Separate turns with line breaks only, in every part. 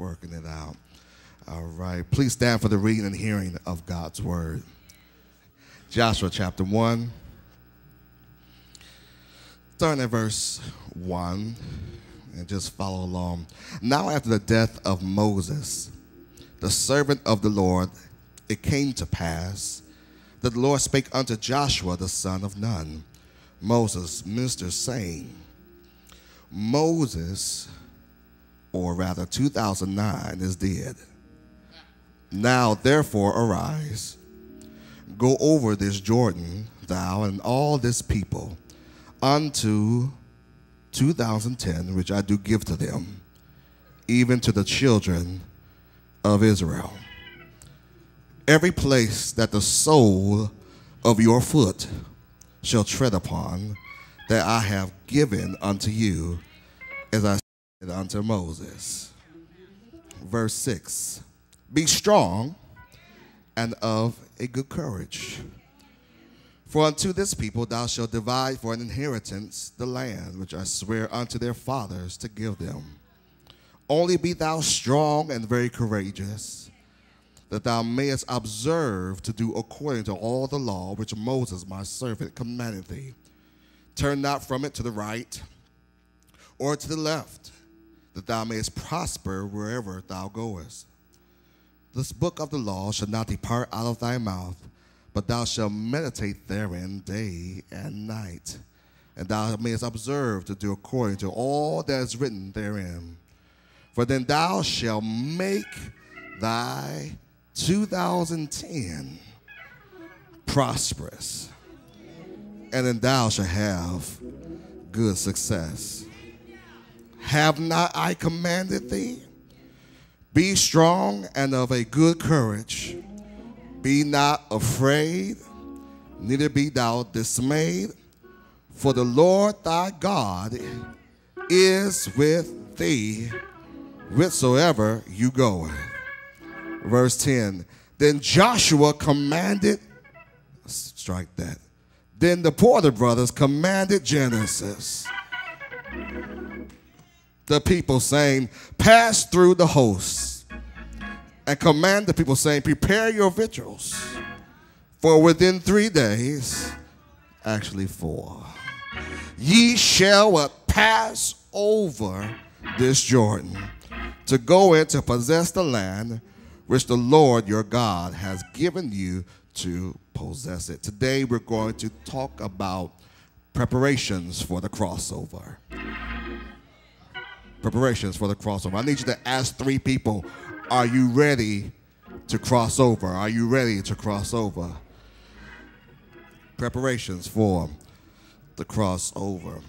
working it out. All right. Please stand for the reading and hearing of God's word. Joshua chapter 1. Starting at verse 1 and just follow along. Now after the death of Moses, the servant of the Lord, it came to pass that the Lord spake unto Joshua the son of Nun, Moses' minister, saying, Moses, or rather 2009, is dead. Now therefore arise, go over this Jordan, thou and all this people, unto 2010, which I do give to them, even to the children of Israel. Every place that the sole of your foot shall tread upon, that I have given unto you, as I said unto Moses. Verse 6, be strong and of a good courage. For unto this people thou shalt divide for an inheritance the land which I swear unto their fathers to give them. Only be thou strong and very courageous, that thou mayest observe to do according to all the law which Moses my servant commanded thee. Turn not from it to the right or to the left, that thou mayest prosper wherever thou goest. This book of the law shall not depart out of thy mouth, but thou shalt meditate therein day and night, and thou mayest observe to do according to all that is written therein. For then thou shalt make thy 2010 prosperous, and then thou shalt have good success. Have not I commanded thee? Be strong and of a good courage. Be not afraid, neither be thou dismayed, for the Lord thy God is with thee whithersoever you go. Verse 10, then Joshua commanded, strike that, then the Porter brothers commanded Genesis, the people, saying, pass through the hosts, and command the people, saying, prepare your victuals, for within 3 days, actually 4, ye shall what? Pass over this Jordan, to go in to possess the land which the Lord your God has given you to possess it. Today we're going to talk about preparations for the crossover. Preparations for the crossover. I need you to ask 3 people, are you ready to cross over? Are you ready to cross over? Preparations for the crossover.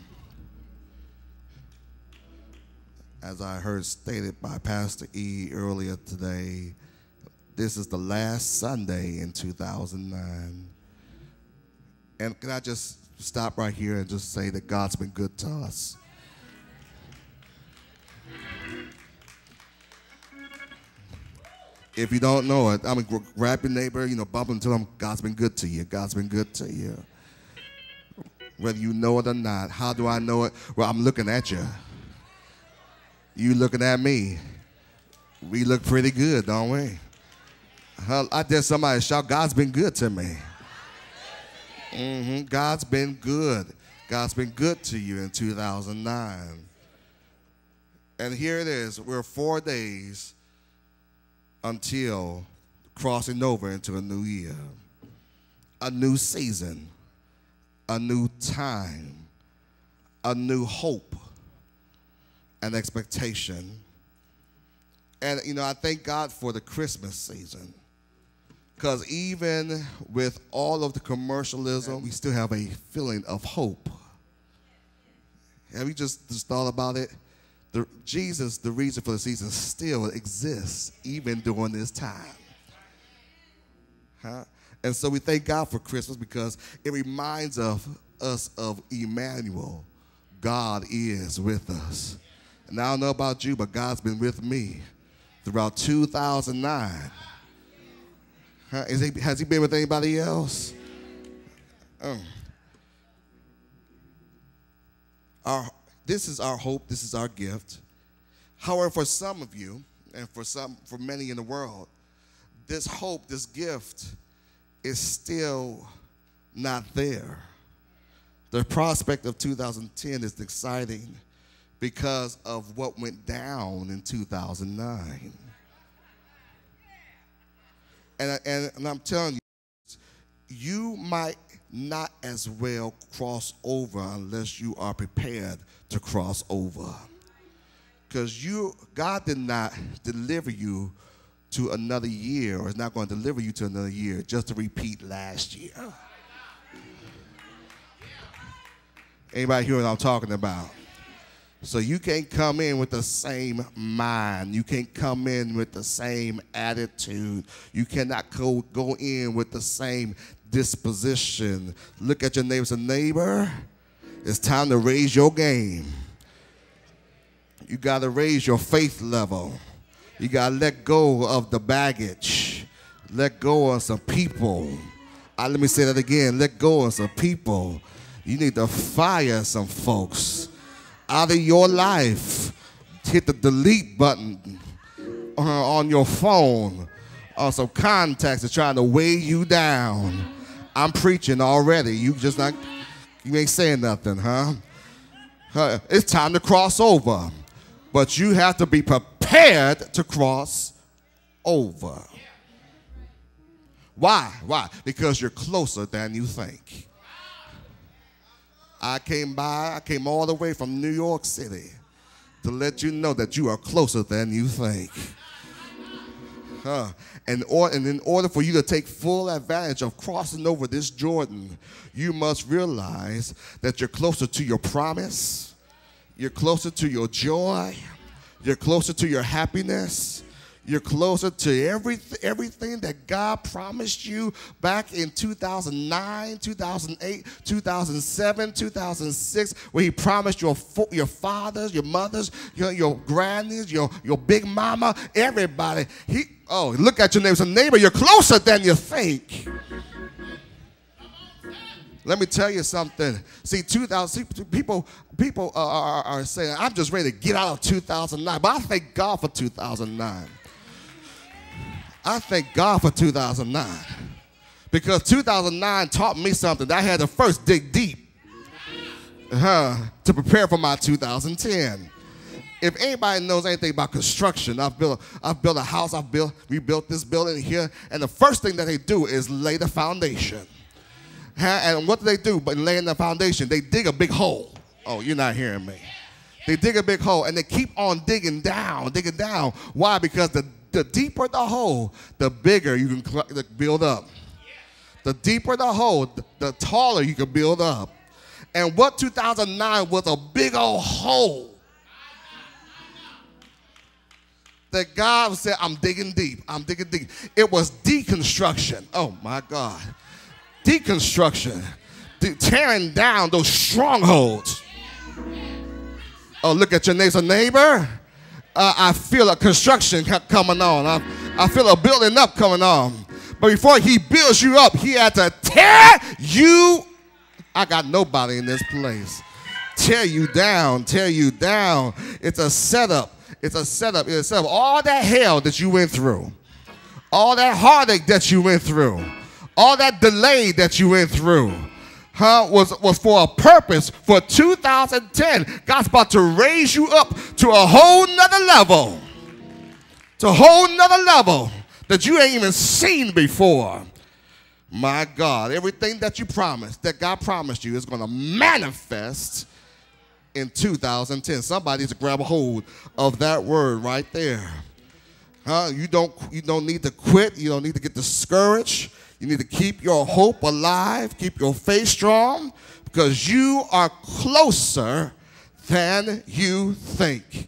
As I heard stated by Pastor E earlier today, this is the last Sunday in 2009. And can I just stop right here and just say that God's been good to us? If you don't know it, I mean, grab your neighbor, bump and tell them God's been good to you. God's been good to you. Whether you know it or not. How do I know it? Well, I'm looking at you. You looking at me. We look pretty good, don't we? I dare somebody shout, God's been good to me. God's been good. God's been good to you in 2009. And here it is. We're 4 days until crossing over into a new year, a new season, a new time, a new hope and expectation. And, I thank God for the Christmas season, because even with all of the commercialism, we still have a feeling of hope. Have you just thought about it? Jesus, the reason for the season, still exists even during this time. And so we thank God for Christmas, because it reminds us of Emmanuel. God is with us. And I don't know about you, but God's been with me throughout 2009. Has he been with anybody else? This is our hope. This is our gift. However, for some of you, and for many in the world, this hope, this gift is still not there. The prospect of 2010 is exciting because of what went down in 2009. And I'm telling you, you might not as well cross over unless you are prepared to cross over. Because God did not deliver you to another year, or is not going to deliver you to another year just to repeat last year. Anybody hear what I'm talking about? So you can't come in with the same mind. You can't come in with the same attitude. You cannot go in with the same disposition. Look at your neighbor. Say, neighbor, it's time to raise your game. You got to raise your faith level. You got to let go of the baggage. Let go of some people. Let me say that again. Let go of some people. You need to fire some folks out of your life. Hit the delete button on your phone on some contacts that's trying to weigh you down. I'm preaching already. You ain't saying nothing, huh? It's time to cross over. But you have to be prepared to cross over. Why? Why? Because you're closer than you think. I came all the way from New York City to let you know that you are closer than you think. And in order for you to take full advantage of crossing over this Jordan, you must realize that you're closer to your promise, you're closer to your joy, you're closer to your happiness, you're closer to everything that God promised you back in 2009, 2008, 2007, 2006, where he promised your fathers, your mothers, your grannies, your big mama, everybody. Look at your neighbor. Say, neighbor, you're closer than you think. Let me tell you something. See, people are saying, I'm just ready to get out of 2009. But I thank God for 2009. I thank God for 2009. Because 2009 taught me something that I had to first dig deep to prepare for my 2010. If anybody knows anything about construction, I've built a house, we built this building here, and the first thing that they do is lay the foundation. And what do they do by laying the foundation? They dig a big hole. Oh, you're not hearing me. They dig a big hole, and they keep on digging down. Why? Because the deeper the hole, the bigger you can build up. The deeper the hole, the taller you can build up. And what 2009 was a big old hole that God said, I'm digging deep. I'm digging deep. It was deconstruction. Oh, my God. Deconstruction. Tearing down those strongholds. Oh, look at your neighbor. I feel a construction coming on. I feel a building up coming on. But before he builds you up, he had to tear you. I got nobody in this place. Tear you down. It's a setup. It's a setup. All that hell that you went through. All that heartache that you went through. All that delay that you went through. Was for a purpose. For 2010, God's about to raise you up to a whole nother level. To a whole nother level that you ain't even seen before. My God, everything that you promised, that God promised you, is going to manifest in 2010. Somebody needs to grab a hold of that word right there. You don't need to quit. You don't need to get discouraged. You need to keep your hope alive, keep your faith strong, because you are closer than you think.